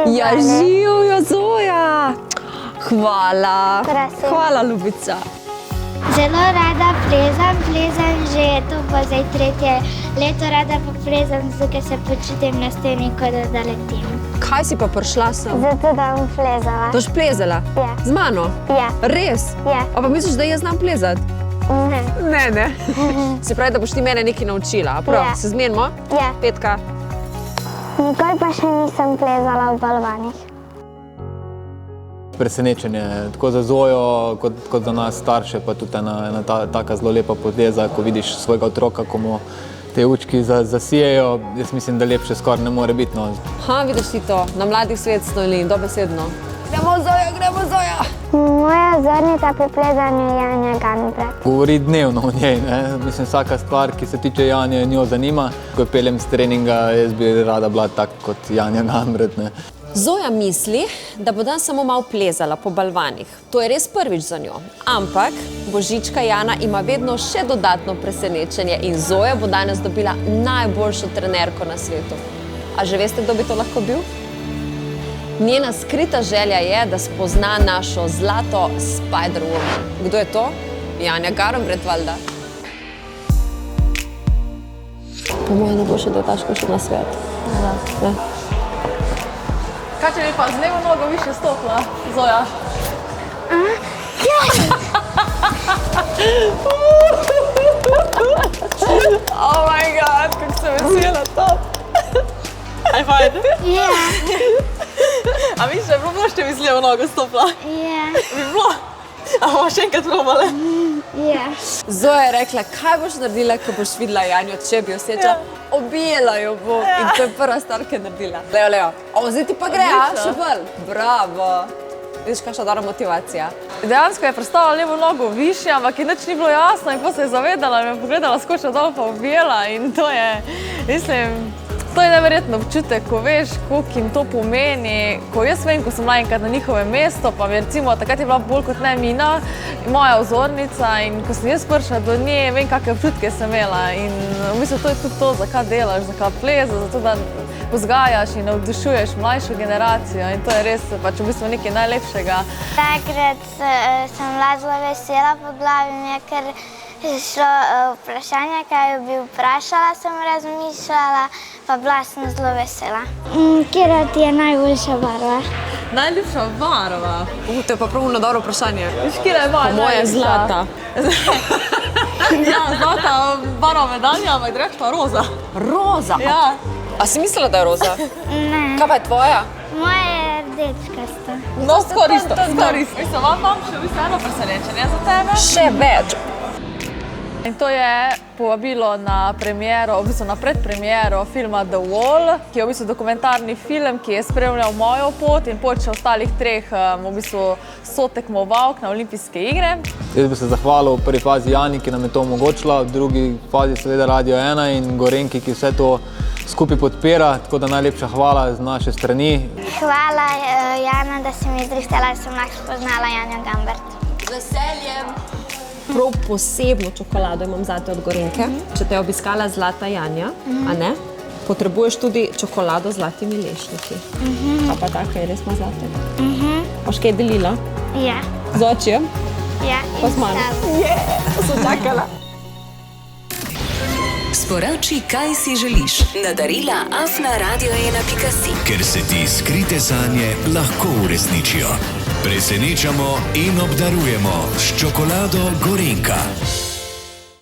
Ja, živjo, Zoja! Hvala. Prosim. Hvala, ljubica. Zelo rada plezam že to pa zdaj 3. leto, rada pa plezam, zato ker se počutim na steni, kot da letim. Kaj si pa prišla sem? Zato, da bom plezala. Boš plezala? Ja. Z mano? Ja. Res? Ja. A pa misliš, da jaz znam plezati? Ne. Ne. Se pravi, da boš ti mene nekaj naučila, prav? Ja. Se zmenimo? Ja. Petka. Nikoli pa še nisem plezala v balvanih. Presenečenje, tako za Zojo, kot za nas starše, pa tudi ena taka zelo lepa poteza, ko vidiš svojega otroka, ko mu te učki zasijejo. Jaz mislim, da lepše skoraj ne more biti. No. Vidiš ti to, na mladih svet stoli, dobesedno. Gremo Zoja! Moja vzornica pri plezanju je Janja Gambret. Govori dnevno o njej, ne? Mislim, vsaka stvar, ki se tiče Janje, njo zanima. Ko peljem z treninga, jaz bi rada bila tak kot Janja Gambret, ne? Zoja misli, da bo dan samo malo plezala po balvanih. To je res prvič za njo. Ampak božička Jana ima vedno še dodatno presenečenje in Zoja bo danes dobila najboljšo trenerko na svetu. A že veste, kdo bi to lahko bil? Njena skrita želja je, da spozna našo zlato Spider-Woman. Kdo je to? Janja Gambret, valjda. Po mojem najboljše, da je taško še na svet. Ja. Kaj če bi pa z levo nogo više stopila, Zoja? Oh my god, kako se vesela top! Aj fajn? Ja. A misliš, da je bilo boš, če bi z levo nogo stopila? Ja. Bi bilo? A bomo še enkrat probale? Ja. Zoja je rekla, kaj boš naredila, ko boš videla Janjo, če bi jo srečala? Objela jo bo in to je prva stvar, ki je naredila. Leo. Zdaj ti pa gre, še bolj. Bravo. Vidiš, kakšna dobra motivacija. Dejansko je predstavila levo nogo višje, ampak je nič ni bilo jasno in potem se je zavedala in me pogledala skočila dol pa objela in to je, mislim, to je neverjetno občutek, ko veš, koliko jim to pomeni. Ko jaz vem, ko sem bila enkrat na njihovem mestu, pa mi recimo takrat je bila bolj kot ne Mina, moja vzornica in ko sem jaz prišla do nje, vem, kakšne občutke sem imela in v bistvu to je tudi to, zakaj delaš, zakaj pleza, zato da vzgajaš in navdušuješ mlajšo generacijo in to je res pač v bistvu nekaj najlepšega. Takrat sem bila zelo vesela, po glavi mi je kar šlo vprašanje, kaj jo bi vprašala, sem razmišljala, pa bila sem zelo vesela. Katera ti je najboljša barva? Najljubša barva? To je pa prav dobro vprašanje. Veš, katera je moja Po moje najljubša? zlata. Ja, zlata barva medalja, ampak direktno roza. Roza? Ja. A si mislila, da je roza? Ne. Kaj pa je tvoja? Moja je rdečkasta. No, skoraj isto. Mislim, vam še v bistvu eno presenečenje za tebe. Še več. In to je povabilo na premiero, v bistvu na predpremiero filma The Wall, ki je v bistvu dokumentarni film, ki je spremljal mojo pot in pot še ostalih 3 v bistvu sotekmovalk na olimpijske igre. Jaz bi se zahvalil v prvi fazi Jani, ki nam je to omogočila, v drugi fazi seveda Radio 1 in Gorenki, ki vse to skupaj podpira, tako da najlepša hvala z naše strani. Hvala, Jana, da si mi zrihtala, da sem lahko spoznala Janjo Gambret. Z veseljem. Prav posebno čokolado imam zate od Gorenke. Če te je obiskala zlata Janja, a ne? Potrebuješ tudi čokolado z zlatimi lešniki. A pa tako je, res ima zlate. Boš kaj delila? Ja. Z očijem? Ja. Pa z mano? Sem čakala. Sporoči, kaj si želiš. Na darila afna.radio1.si. Ker se ti skrite sanje lahko uresničijo. Presenečamo in obdarujemo s čokolado Gorenka.